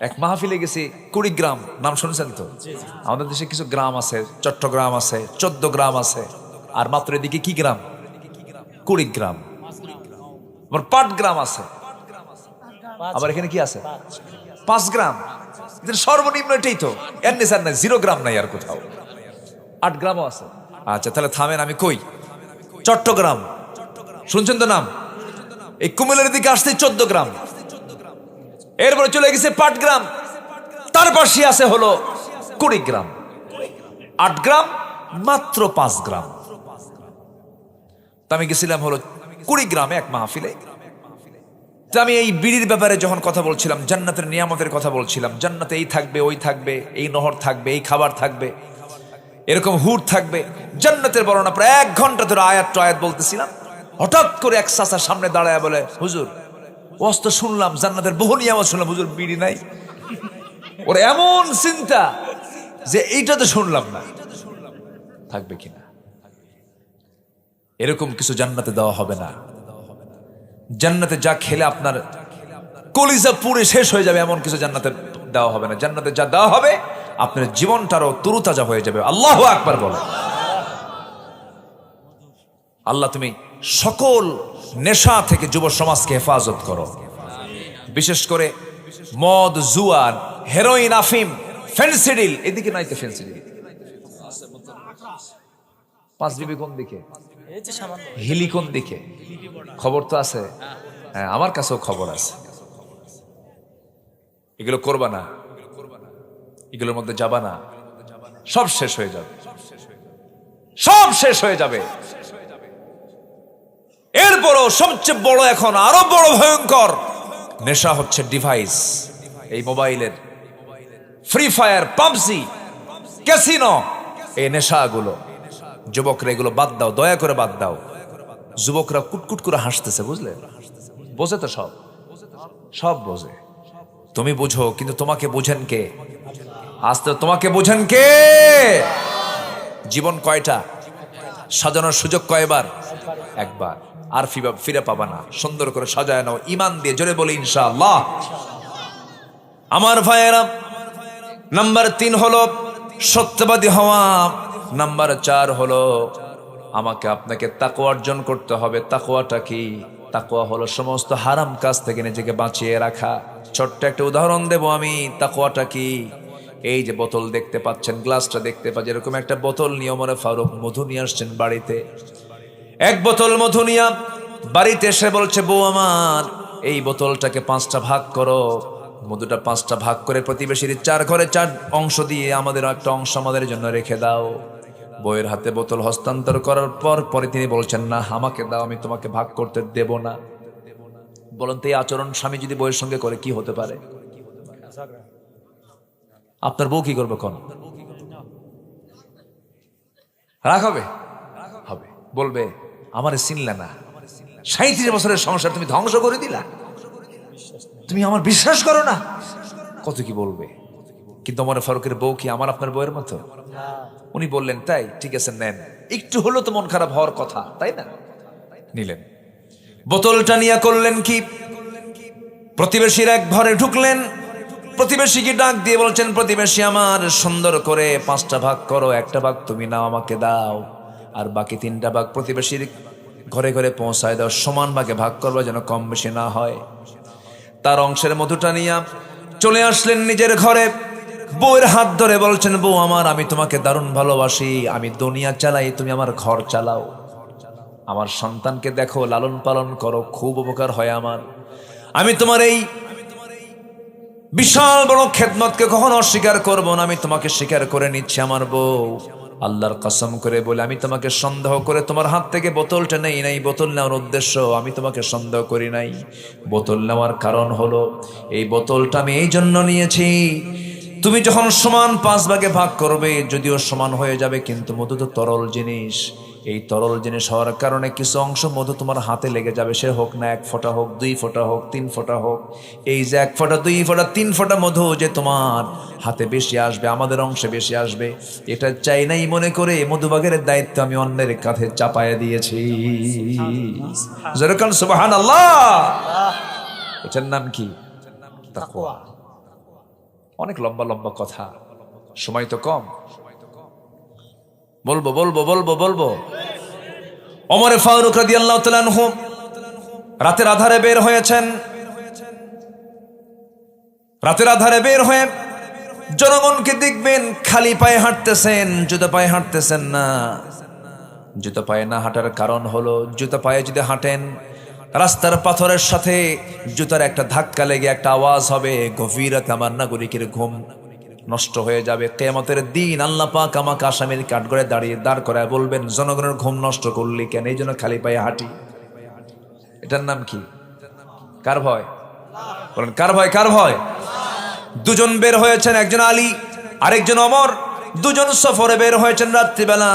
এক মাহফিলে গেছি কুড়িগ্রাম, নাম শুনেছেন তো? আমাদের দেশে কিছু গ্রাম আছে, চট্টগ্রাম আছে, 14 গ্রাম আছে, আর মাত্র এদিকে কি গ্রাম? কুড়িগ্রাম। আবার পাটগ্রাম আছে, আবার এখানে কি আছে? 5 গ্রাম। সর্বনিম্ন এটাই তো, এর নিচে আর নাই, 0 গ্রাম নাই আর কোথাও। 8 গ্রামও আছে। আচ্ছা তাহলে থামেন, আমি কই চট্টগ্রাম শুনছেন তো নাম? এই কুমিল্লার দিকে আসতে 14 গ্রাম, এরপরে চলে গেছে পাটগ্রাম, তার পাশে আছে হলো কুড়িগ্রাম। 8 গ্রাম, মাত্র 5 গ্রাম। আমি গেছিলাম হলো কুড়িগ্রামে এক মাহফিলে। আমি এই বিড়ির ব্যাপারে যখন কথা বলছিলাম, জান্নাতের নিয়ামতের কথা বলছিলাম, জান্নাতে এই থাকবে, ওই থাকবে, এই নহর থাকবে, এই খাবার থাকবে, এরকম হুর থাকবে, জান্নাতের বর্ণনা প্রায় 1 ঘন্টা ধরে আয়াত বলতেছিলাম। হঠাৎ করে এক চাচা সামনে দাঁড়ায় বলে, হুজুর ওয়াজ তো শুনলাম, জান্নাতের বহু নিয়ামত শুনলাম, হুজুর বিড়ি নাই। ওর এমন চিন্তা যে এইটা তো শুনলাম না, থাকবে কিনা। এরকম কিছু জান্নাতে দেওয়া হবে না। জান্নাতে যা খেলে আপনার কলিজা পুরে শেষ হয়ে যাবে, এমন কিছু জান্নাতে দেওয়া হবে না। জান্নাতে যা দেওয়া হবে, আপনার জীবনটারও তরুতাজা হয়ে যাবে। আল্লাহু আকবার বলে। আল্লাহ তুমি সকল নেশা থেকে যুব সমাজকে হেফাজত করো, বিশেষ করে মদ, জুয়া, হেরোইন, আফিম, ফেন্সিডিল। এদিকে নাই তো ফেন্সিডিল। 5 বিবি কোন দিকে? হিলি কোন দিকে? খবর তো আছে, হ্যাঁ আমার কাছেও খবর আছে। এগুলো করবা না, এগুলোর মধ্যে যাবা না, সব শেষ হয়ে যাবে, সব শেষ হয়ে যাবে। এরপরও সবচেয়ে বড়, এখন আরো বড় ভয়ঙ্কর নেশা হচ্ছে ডিভাইস, এই মোবাইলের, ফ্রি ফায়ার, পাবজি, ক্যাসিনো, এই নেশাগুলো। যুবকরা এগুলো বাদ দাও, দয়া করে বাদ দাও। যুবকরা কুটকুট করে হাসতেছে, বুঝলে? বোঝে তো, সব সব বোঝে। তুমি বুঝো, কিন্তু তোমাকে বোঝেন কে? আস্তে তোমাকে বোঝেন কে? জীবন কয়টা? সাজানোর সুযোগ কয়বার? একবার। আর ফিরে পাবা না। সুন্দর করে সাজায় নাও ঈমান দিয়ে, জোরে বলি ইনশাআল্লাহ। আমার ভাইয়েরা, নাম্বার 3 হলো সত্যবাদী হওয়া। নাম্বার 4 হলো আমাকে আপনাকে তাকওয়া অর্জন করতে হবে। তাকওয়াটা কি? তাকওয়া হলো সমস্ত হারাম কাজ থেকে নিজেকে বাঁচিয়ে রাখা। ছোট্ট একটা উদাহরণ দেব আমি। তাকওয়াটা কি? এই যে বোতল দেখতে পাচ্ছেন, গ্লাসটা দেখতে পাচ্ছেন, এরকম একটা বোতল নিয়ে ওমর ফারুক মধু নিয়ে আসছেন বাড়িতে। 1 বোতল মধু নিয়ে বাড়িতে এসে বলছে, বউ আমার এই বোতলটাকে 5টা ভাগ করো, মধুটা 5টা ভাগ করে প্রতিবেশীর 4 ঘরে 4 অংশ দিয়ে আমাদের একটা অংশ আমাদের জন্য রেখে দাও। বউয়ের হাতে বোতল হস্তান্তর করার পরে তিনি বলছেন, না আমাকে দাও, আমি তোমাকে ভাগ করতে দেব না। বলেন তো এই আচরণ স্বামী যদি বউয়ের সঙ্গে করে কি হতে পারে? আপনার বউ কি করবে? কোন রাগ হবে? হবে। বলবে আমারে চিনলে না, 37 বছরের সংসার তুমি ধ্বংস করে দিলা, তুমি আমার বিশ্বাস করো না, কত কি বলবে। কিন্তু ওমর ফারুকের বউ কি আমার আপনার বউয়ের মতো? উনি বললেন, তাই ঠিক আছে নেন, একটু হলো তো মন খারাপ হওয়ার কথা, তাই না? নিলেন। বোতলটা নিয়ে করলেন কি, প্রতিবেশীর এক ঘরে ঢুকলেন, প্রতিবেশীকে ডাক দিয়ে বলছেন, প্রতিবেশী আমার, সুন্দর করে 5টা ভাগ করো, একটা ভাগ তুমি নাও আমাকে দাও, আর বাকি 3টা ভাগ প্রতিবেশীর ঘরে ঘরে পৌঁছায় দাও, সমান ভাগে ভাগ করবো যেন কম বেশি না হয়। তার অংশের মধুটা নিয়ে চলে আসলেন নিজের ঘরে, বউয়ের হাত ধরে বলছেন, বউ আমার, আমি তোমাকে দারুণ ভালোবাসি, আমি দুনিয়া চালাই, তুমি আমার ঘর চালাও, আমার সন্তানকে দেখো, লালন পালন করো, খুব উপকার হয় আমার, আমি তোমার এই বিশাল বড় খেদমতকে কখনো অস্বীকার করবো না, আমি তোমাকে স্বীকার করে নিচ্ছি আমার বউ। আল্লাহর কসম করে বলে, আমি তোমাকে সন্দেহ করে তোমার হাত থেকে বোতলটা নেই নাই, বোতল নেওয়ার উদ্দেশ্য আমি তোমাকে সন্দেহ করি নাই। বোতল নেওয়ার কারণ হলো, এই বোতলটা আমি এই জন্য নিয়েছি, তুমি যখন সমান 5 ভাগে ভাগ করবে, যদিও সমান হয়ে যাবে, কিন্তু মধু তো তরল জিনিস, এই তরল জিনিস হওয়ার কারণে কিছু অংশ মধু তোমার হাতে লেগে যাবে, সে হোক না 1 ফোঁটা হোক, 2 ফোঁটা হোক, 3 ফোঁটা হোক, এই যে 1 ফোঁটা 2 ফোঁটা 3 ফোঁটা মধু যে তোমার হাতে বেশি আসবে, আমাদের অংশে বেশি আসবে, এটা চাই নাই মনে করে মধুবাগের দায়িত্ব আমি অন্যের কাঁধে চাপায়া দিয়েছি। যেরকম সুবহানাল্লাহ। এটার নাম কি? তাকওয়া। অনেক লম্বা লম্বা কথা, সময় তো কম, বলবো বলবো বলবো বলবো। ওমর ফারুক রাদিয়াল্লাহু তাআলা আনহু রাতের আধারে বের হয়েছেন, রাতের আধারে বের হয়ে জনগণকে দেখবেন খালি পায়ে হাঁটতেছেন, জুতা পায়ে হাঁটতেছেন না। জুতা পায়ে না হাঁটার কারণ হলো, জুতা পায়ে যদি হাঁটেন, রাস্তার পাথরের সাথে জুতার একটা ধাক্কা লেগে একটা আওয়াজ হবে, গভীর রাতে আমার নাগরিকের ঘুম নষ্ট হয়ে যাবে। কিয়ামতের দিন আল্লাহ পাক আমাকে আসামির কাঠগড়ে দাঁড় করায় বলবেন, জনগণের ঘুম নষ্ট করলি কেন? এই জন্য খালি পায়ে হাঁটি। এটার নাম কি? কার ভয়? বলেন কার ভয়? কার ভয়? দুজন বের হয়েছেন, একজন আলী আরেকজন ওমর, দুজন সফরে বের হয়েছেন রাত্রিবেলা,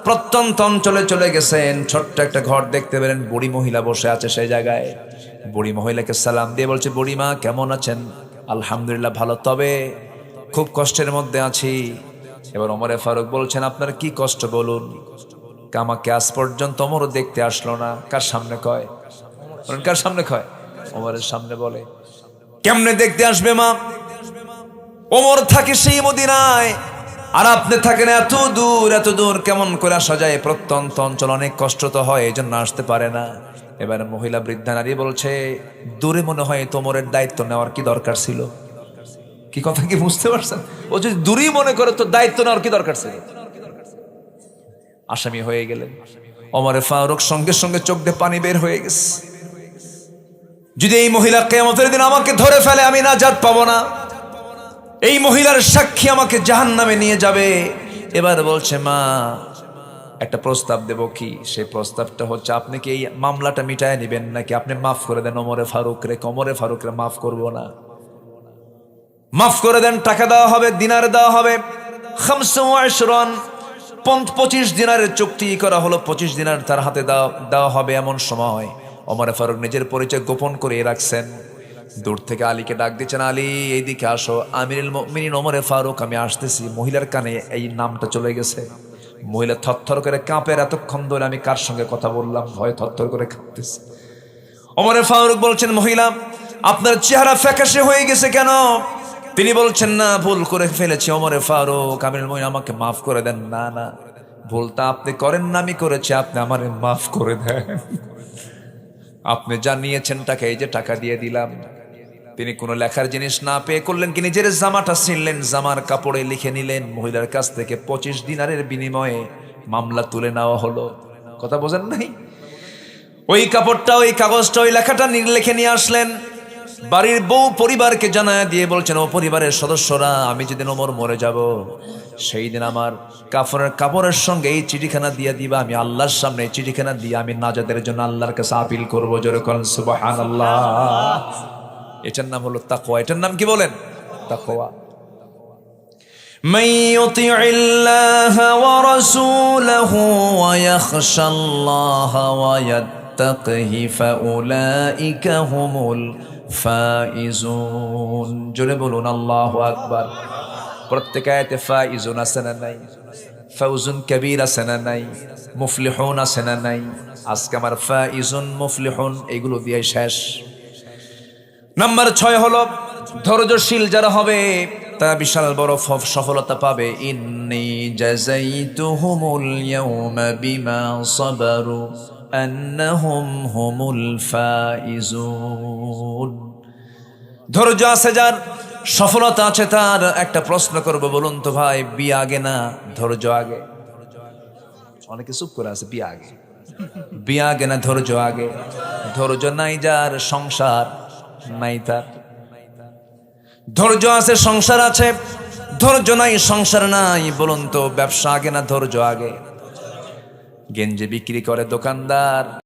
প্রত্যন্ত অঞ্চলে চলে গেছেন। ছোট্ট একটা ঘর দেখতে পেলেন, বুড়ি মহিলা বসে আছে সেই জায়গায়। বুড়ি মহিলাকে সালাম দিয়ে বলছে, বুড়িমা কেমন আছেন? আলহামদুলিল্লাহ ভালো, তবে খুব কষ্টের মধ্যে আছি। এবার ওমরে ফারুক বলছেন, আপনার কি কষ্ট বলুন? আমাকে আজ পর্যন্ত ওমরও দেখতে আসলো না। কার সামনে কয়? কার সামনে কয়? ওমরের সামনে বলে। কেমনে দেখতে আসবে মা? ওমর থাকে সেই মদিনায়, আর আপনি থাকেন এত দূর, এত দূর কেমন করে আসা যায়? প্রত্যন্ত অঞ্চল, অনেক কষ্ট তো হয়, এই জন্য আসতে পারে না। এবার মহিলা বৃদ্ধা নারী বলছে, দূরে মনে হয় তোমরের দায়িত্ব নেওয়ার কি দরকার ছিল? কি কথা কি বুঝতে পারছেন? ও যদি দূরেই মনে করে তো দায়িত্ব নেওয়ার কি দরকার ছিল? আসামি হয়ে গেলেন। ওমর ফারুক সঙ্গে সঙ্গে চোখ দিয়ে পানি বের হয়ে গেছে। যদি এই মহিলা কিয়ামতের দিন আমাকে ধরে ফেলে, আমি নাজাত পাবো না, এই মহিলার সাক্ষী আমাকে জাহান্নামে নিয়ে যাবে। এবার বলছে, মা একটা প্রস্তাব দেব কি? সেই প্রস্তাবটা হচ্ছে, আপনি কি এই মামলাটা মিটায় নেবেন নাকি আপনি মাফ করে দেন ওমরে ফারুক রে? ওমরে ফারুক রে মাফ করবো না, মাফ করে দেন, টাকা দেওয়া হবে, দিনার দেওয়া হবে। 25 দিনারের চুক্তি করা হলো, 25 দিনার তার হাতে দেওয়া হবে। এমন সময় ওমরে ফারুক নিজের পরিচয় গোপন করে রাখছেন। দূর থেকে আলীকে ডাক দিচ্ছেন, আলী এইদিকে আসো, আমিরুল মুমিনিন ওমরে ফারুক, আমি আসতেছি। মহিলার কানে এই নামটা চলে গেছে। মহিলা থরথর করে কাঁপের, এতক্ষণ ধরে আমি কার সঙ্গে কথা বললাম, ভয় থরথর করে কাঁপতেছে। ওমরে ফারুক বলছেন, মহিলা আপনার চেহারা ফ্যাকাশে হয়ে গেছে কেন? তিনি বলছেন, না ভুল করে ফেলেছি ওমরে ফারুক, আমিরুল মুমিনিন আমাকে মাফ করে দেন। না না, ভুলটা আপনি করেন না, আমি করেছি, আপনি আমারে মাফ করে দেন। আপনি যা নিয়েছেন টাকা, এই যে টাকা দিয়ে দিলাম। তিনি কোনো লেখার জিনিস না পেয়ে করলেন কি, নিজের জামাটা ছিঁড়লেন, জামার কাপড়ে লিখে নিলেন। মহিলার কাছ থেকে 25 দিনারের বিনিময়ে মামলা তুলে নেওয়া হলো। কথা বোঝেন নাই? ওই কাপড়টা, ওই কাগজটা, ওই লেখাটা লিখে নিয়ে আসলেন। বাড়ির বউ পরিবারকে জানায় দিয়ে বলছেন, ও পরিবারের সদস্যরা, আমি যেদিন ওমর মরে যাব সেই দিন আমার কাপড়ের সঙ্গে এই চিঠিখানা দিয়ে দিবা। আমি আল্লাহর সামনে এই চিঠিখানা দিয়ে আমি নাজাতের জন্য আল্লাহর কাছে আপিল করবো। জোরে করেন সুবহানাল্লাহ। এটার নাম হলো তাকওয়া। এটার নাম কি বলেন? তাকওয়া। মান ইউতিইল্লাহা ওয়া রাসূলাহু ওয়া ইয়াখশাল্লাহা ওয়া ইয়াত্তাকিহি ফাউলাইকা হুমুল ফাইজুন। জোরে বলুন আল্লাহু আকবার। প্রত্যেক আয়াতে ফাইজুন আছে না নাই? ফাউজুন কবীর আছে না নাই? মুফলিহুন আছে না নাই? আজকে আমার ফাইজুন মুফলিহুন এগুলো দিয়ে শেষ। নাম্বার 6 হলো ধৈর্যশীল যারা হবে তারা বিশাল বড় সফলতা পাবে। ইন্নী জাযাইতুহুমুল ইয়াওমা বিমা সাবারু আন্নাহুম হুমুল ফাইজুন। ধৈর্য আছে যার, সফলতা আছে তার। একটা প্রশ্ন করব, বলুন তো ভাই, বিয়ে আগে না ধৈর্য আগে? অনেকে চুপ করে আছে। বিয়ে আগে, বিয়ে আগে না ধৈর্য আগে? ধৈর্য নাই যার, সংসার নাই তার। ধৈর্য আছে, সংসার আছে। ধৈর্য নাই, সংসার নাই। বলুন তো ব্যবসা আগে না ধৈর্য আগে? গেঞ্জি বিক্রি করে দোকানদার,